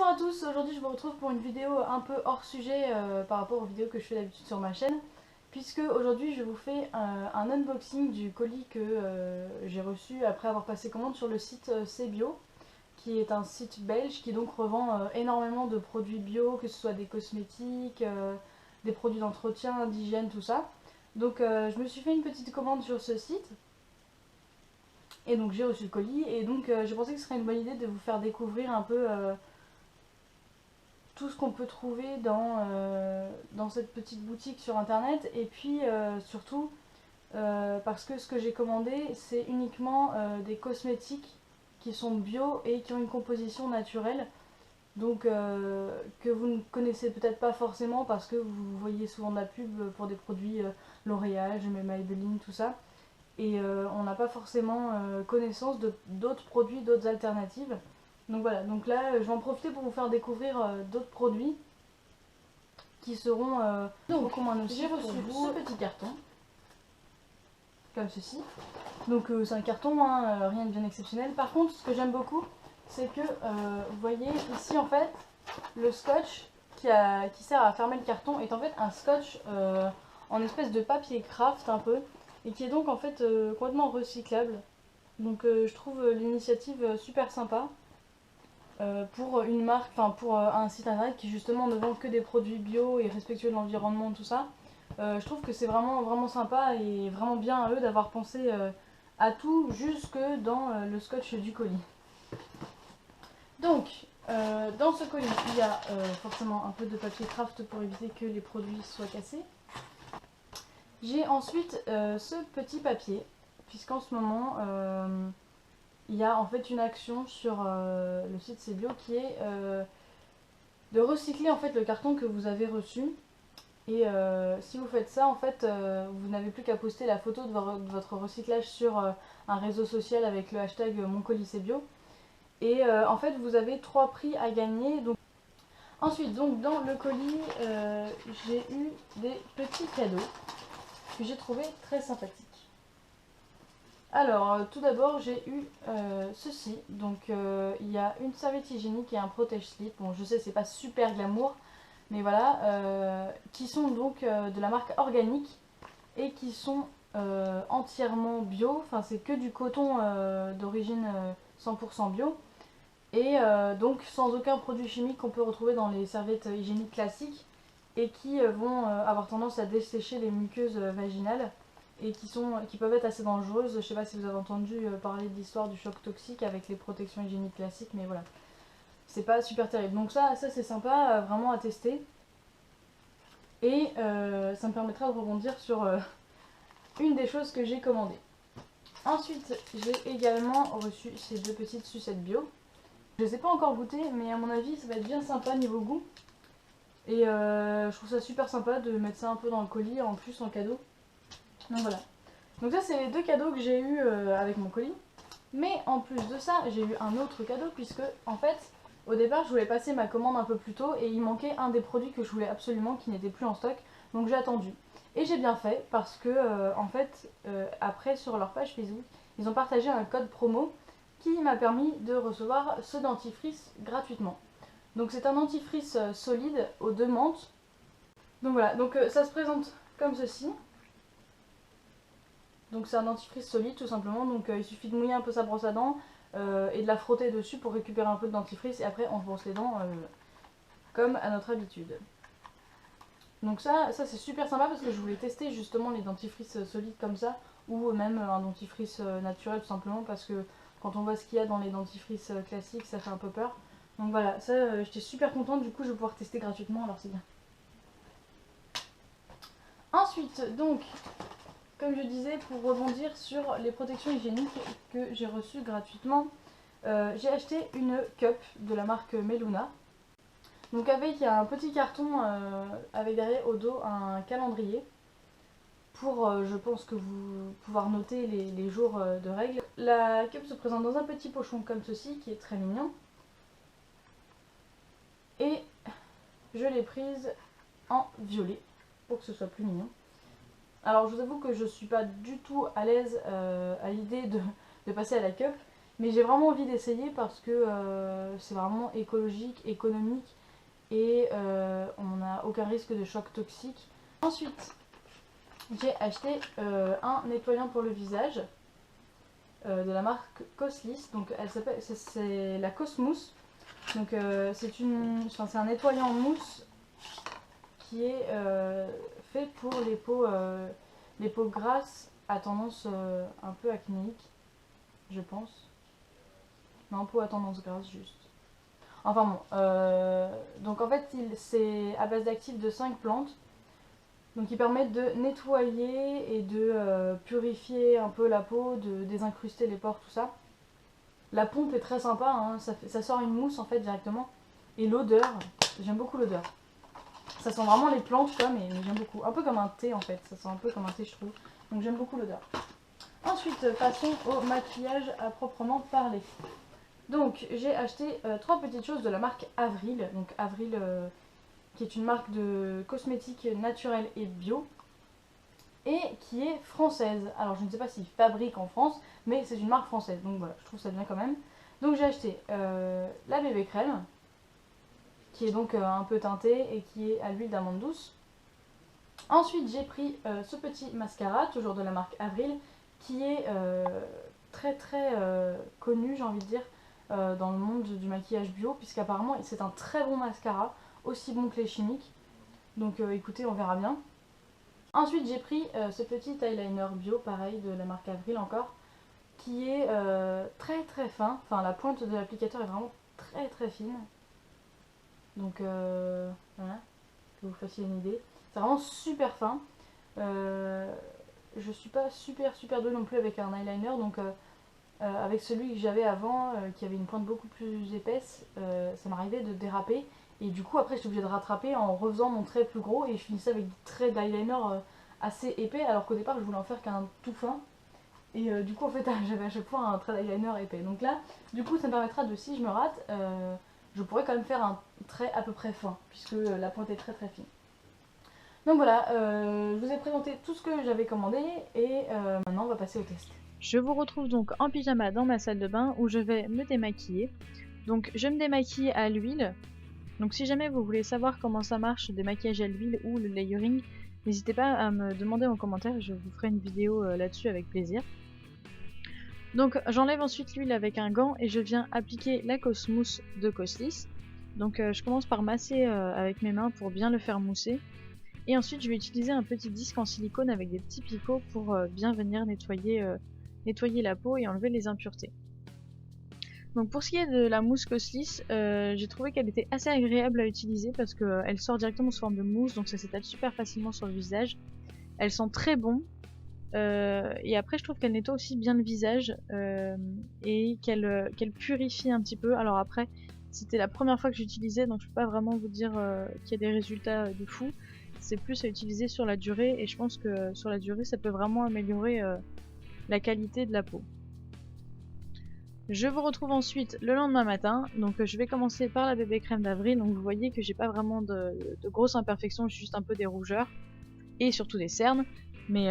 Bonjour à tous, aujourd'hui je vous retrouve pour une vidéo un peu hors sujet par rapport aux vidéos que je fais d'habitude sur ma chaîne, puisque aujourd'hui je vous fais un unboxing du colis que j'ai reçu après avoir passé commande sur le site CBio, qui est un site belge qui donc revend énormément de produits bio, que ce soit des cosmétiques, des produits d'entretien, d'hygiène, tout ça. Donc je me suis fait une petite commande sur ce site. Et donc j'ai reçu le colis et donc je pensais que ce serait une bonne idée de vous faire découvrir un peu tout ce qu'on peut trouver dans cette petite boutique sur internet. Et puis surtout parce que ce que j'ai commandé c'est uniquement des cosmétiques qui sont bio et qui ont une composition naturelle. Donc que vous ne connaissez peut-être pas forcément parce que vous voyez souvent de la pub pour des produits L'Oréal, Maybelline, tout ça. Et on n'a pas forcément connaissance d'autres produits, d'autres alternatives. Donc voilà, donc là je vais en profiter pour vous faire découvrir d'autres produits qui seront beaucoup moins nocifs. J'ai reçu ce petit carton, comme ceci. Donc c'est un carton, hein, rien de bien exceptionnel. Par contre, ce que j'aime beaucoup, c'est que vous voyez ici en fait, le scotch qui sert à fermer le carton est en fait un scotch en espèce de papier craft un peu, et qui est donc en fait complètement recyclable. Donc je trouve l'initiative super sympa pour une marque, enfin pour un site internet qui justement ne vend que des produits bio et respectueux de l'environnement, tout ça. Je trouve que c'est vraiment sympa et vraiment bien à eux d'avoir pensé à tout jusque dans le scotch du colis. Donc dans ce colis il y a forcément un peu de papier craft pour éviter que les produits soient cassés. J'ai ensuite ce petit papier, puisqu'en ce moment il y a en fait une action sur le site CBio qui est de recycler en fait le carton que vous avez reçu. Et si vous faites ça, en fait, vous n'avez plus qu'à poster la photo de votre recyclage sur un réseau social avec le hashtag MonColisCBio. Et en fait, vous avez 3 prix à gagner. Donc... Ensuite, donc, dans le colis, j'ai eu des petits cadeaux que j'ai trouvé très sympathiques. Alors, tout d'abord, j'ai eu ceci. Donc, il y a une serviette hygiénique et un protège-slip. Bon, je sais, c'est pas super glamour, mais voilà. Qui sont donc de la marque Organique et qui sont entièrement bio. Enfin, c'est que du coton d'origine 100% bio. Et donc, sans aucun produit chimique qu'on peut retrouver dans les serviettes hygiéniques classiques. Et qui vont avoir tendance à dessécher les muqueuses vaginales. Et qui peuvent être assez dangereuses. Je sais pas si vous avez entendu parler de l'histoire du choc toxique avec les protections hygiéniques classiques, mais voilà. C'est pas super terrible. Donc ça c'est sympa, vraiment à tester. Et ça me permettra de rebondir sur une des choses que j'ai commandées. Ensuite, j'ai également reçu ces deux petites sucettes bio. Je les ai pas encore goûtées, mais à mon avis ça va être bien sympa niveau goût. Et je trouve ça super sympa de mettre ça un peu dans le colis, en plus en cadeau. Donc voilà. Donc ça c'est les deux cadeaux que j'ai eu avec mon colis. Mais en plus de ça, j'ai eu un autre cadeau puisque en fait, au départ je voulais passer ma commande un peu plus tôt et il manquait un des produits que je voulais absolument qui n'était plus en stock. Donc j'ai attendu. Et j'ai bien fait parce que en fait, après sur leur page Facebook, ils ont partagé un code promo qui m'a permis de recevoir ce dentifrice gratuitement. Donc c'est un dentifrice solide aux 2 menthes. Donc voilà, donc ça se présente comme ceci. Donc c'est un dentifrice solide tout simplement, donc il suffit de mouiller un peu sa brosse à dents et de la frotter dessus pour récupérer un peu de dentifrice et après on se brosse les dents comme à notre habitude. Donc ça c'est super sympa parce que je voulais tester justement les dentifrices solides comme ça ou même un dentifrice naturel tout simplement parce que quand on voit ce qu'il y a dans les dentifrices classiques ça fait un peu peur. Donc voilà, ça j'étais super contente, du coup je vais pouvoir tester gratuitement alors c'est bien. Ensuite donc... Comme je disais, pour rebondir sur les protections hygiéniques que j'ai reçues gratuitement, j'ai acheté une cup de la marque Meluna. Donc avec, il y a un petit carton avec derrière au dos un calendrier pour, je pense que vous pouvoir noter les jours de règles. La cup se présente dans un petit pochon comme ceci qui est très mignon. Et je l'ai prise en violet pour que ce soit plus mignon. Alors je vous avoue que je suis pas du tout à l'aise à l'idée de passer à la cup. Mais j'ai vraiment envie d'essayer parce que c'est vraiment écologique, économique et on n'a aucun risque de choc toxique. Ensuite, j'ai acheté un nettoyant pour le visage de la marque Coslis. Donc elle s'appelle, c'est la Cosmousse. Donc c'est un nettoyant en mousse qui est fait pour les peaux grasses à tendance un peu acnéique, je pense. Non, peau à tendance grasse juste. Enfin bon, donc en fait c'est à base d'actifs de 5 plantes. Donc ils permettent de nettoyer et de purifier un peu la peau, de désincruster les pores, tout ça. La pompe est très sympa, hein, ça sort une mousse en fait directement. Et l'odeur, j'aime beaucoup l'odeur. Ça sent vraiment les plantes quoi, mais j'aime beaucoup. Un peu comme un thé en fait, ça sent un peu comme un thé je trouve. Donc j'aime beaucoup l'odeur. Ensuite, passons au maquillage à proprement parler. Donc j'ai acheté 3 petites choses de la marque Avril. Donc Avril qui est une marque de cosmétiques naturels et bio. Et qui est française. Alors je ne sais pas s'ils fabriquent en France, mais c'est une marque française. Donc voilà, je trouve ça bien quand même. Donc j'ai acheté la bébé crème, qui est donc un peu teintée et qui est à l'huile d'amande douce. Ensuite j'ai pris ce petit mascara, toujours de la marque Avril, qui est très très connu, j'ai envie de dire, dans le monde du maquillage bio, puisqu'apparemment c'est un très bon mascara, aussi bon que les chimiques. Donc écoutez, on verra bien. Ensuite j'ai pris ce petit eyeliner bio, pareil, de la marque Avril encore, qui est très très fin. Enfin la pointe de l'applicateur est vraiment très très fine. Donc voilà, que vous fassiez une idée. C'est vraiment super fin. Je suis pas super douée non plus avec un eyeliner, donc avec celui que j'avais avant, qui avait une pointe beaucoup plus épaisse, ça m'arrivait de déraper. Et du coup après j'étais obligée de rattraper en refaisant mon trait plus gros et je finissais avec des traits d'eyeliner assez épais alors qu'au départ je voulais en faire qu'un tout fin. Et du coup en fait j'avais à chaque fois un trait d'eyeliner épais. Donc là du coup ça me permettra de, si je me rate, je pourrais quand même faire un trait à peu près fin puisque la pointe est très très fine. Donc voilà, je vous ai présenté tout ce que j'avais commandé et maintenant on va passer au test. Je vous retrouve donc en pyjama dans ma salle de bain où je vais me démaquiller. Donc je me démaquille à l'huile. Donc si jamais vous voulez savoir comment ça marche, le démaquillage à l'huile ou le layering, n'hésitez pas à me demander en commentaire, je vous ferai une vidéo là-dessus avec plaisir. Donc j'enlève ensuite l'huile avec un gant et je viens appliquer la Cosmousse de Coslis. Donc je commence par masser avec mes mains pour bien le faire mousser. Et ensuite je vais utiliser un petit disque en silicone avec des petits picots pour bien venir nettoyer la peau et enlever les impuretés. Donc pour ce qui est de la mousse Coslis, j'ai trouvé qu'elle était assez agréable à utiliser parce qu'elle sort directement sous forme de mousse, donc ça s'étale super facilement sur le visage. Elle sent très bon, et après je trouve qu'elle nettoie aussi bien le visage, et qu'elle purifie un petit peu. Alors après, c'était la première fois que j'utilisais, donc je peux pas vraiment vous dire qu'il y a des résultats de fou. C'est plus à utiliser sur la durée, et je pense que sur la durée ça peut vraiment améliorer la qualité de la peau. Je vous retrouve ensuite le lendemain matin, donc je vais commencer par la bébé crème d'Avril. Donc vous voyez que j'ai pas vraiment de grosses imperfections, j'ai juste un peu des rougeurs et surtout des cernes, mais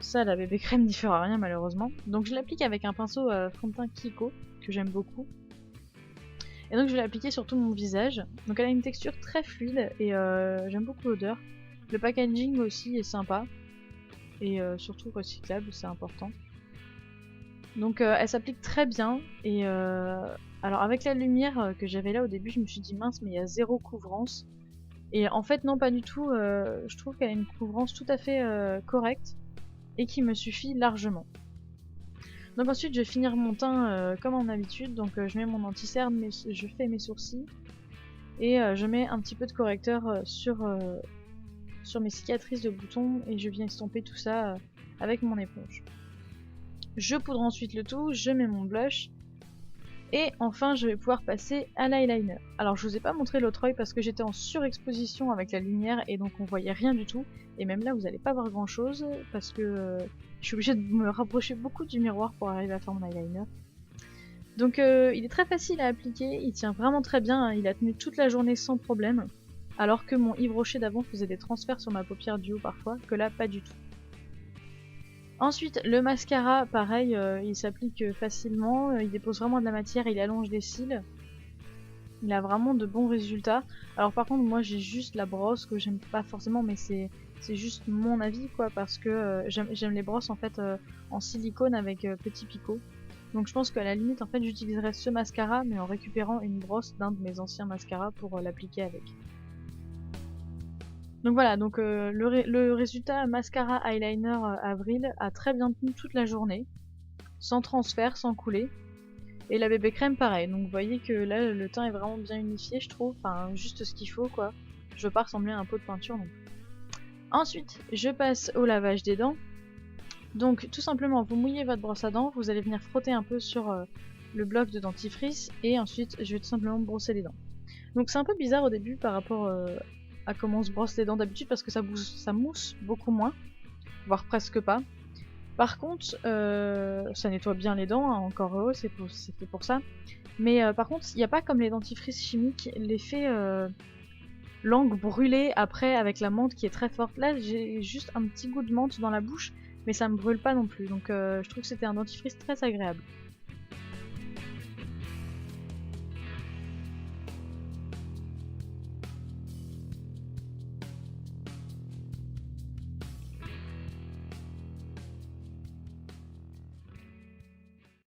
ça la bébé crème n'y fera rien malheureusement. Donc je l'applique avec un pinceau fond de teint Kiko que j'aime beaucoup, et donc je vais l'appliquer sur tout mon visage. Donc elle a une texture très fluide et j'aime beaucoup l'odeur. Le packaging aussi est sympa et surtout recyclable, c'est important. Donc elle s'applique très bien et alors avec la lumière que j'avais là au début, je me suis dit mince, mais il y a zéro couvrance. Et en fait non, pas du tout, je trouve qu'elle a une couvrance tout à fait correcte et qui me suffit largement. Donc ensuite je vais finir mon teint comme en habitude, donc je mets mon anti-cerne, je fais mes sourcils et je mets un petit peu de correcteur sur mes cicatrices de boutons et je viens estomper tout ça avec mon éponge. Je poudre ensuite le tout, je mets mon blush et enfin je vais pouvoir passer à l'eyeliner. Alors je vous ai pas montré l'autre œil parce que j'étais en surexposition avec la lumière et donc on voyait rien du tout, et même là vous allez pas voir grand chose parce que je suis obligée de me rapprocher beaucoup du miroir pour arriver à faire mon eyeliner. Donc il est très facile à appliquer, il tient vraiment très bien, hein. Il a tenu toute la journée sans problème, alors que mon Yves Rocher d'avant faisait des transferts sur ma paupière du haut parfois, que là pas du tout. Ensuite, le mascara, pareil, il s'applique facilement, il dépose vraiment de la matière, il allonge les cils. Il a vraiment de bons résultats. Alors par contre, moi j'ai juste la brosse que j'aime pas forcément, mais c'est juste mon avis quoi, parce que j'aime les brosses en fait en silicone avec petits picots. Donc je pense qu'à la limite en fait j'utiliserais ce mascara, mais en récupérant une brosse d'un de mes anciens mascaras pour l'appliquer avec. Donc voilà, donc le résultat mascara eyeliner Avril a très bien tenu toute la journée, sans transfert, sans couler. Et la bébé crème pareil, donc vous voyez que là le teint est vraiment bien unifié je trouve, enfin juste ce qu'il faut quoi. Je veux pas ressembler à un pot de peinture non plus. Ensuite, je passe au lavage des dents. Donc tout simplement vous mouillez votre brosse à dents, vous allez venir frotter un peu sur le bloc de dentifrice et ensuite je vais tout simplement brosser les dents. Donc c'est un peu bizarre au début par rapport à comment on se brosse les dents d'habitude parce que ça mousse beaucoup moins, voire presque pas. Par contre, ça nettoie bien les dents, hein, encore heureux, c'est fait pour ça. Mais par contre, il n'y a pas comme les dentifrices chimiques, l'effet langue brûlée après avec la menthe qui est très forte. Là, j'ai juste un petit goût de menthe dans la bouche, mais ça me brûle pas non plus. Donc je trouve que c'était un dentifrice très agréable.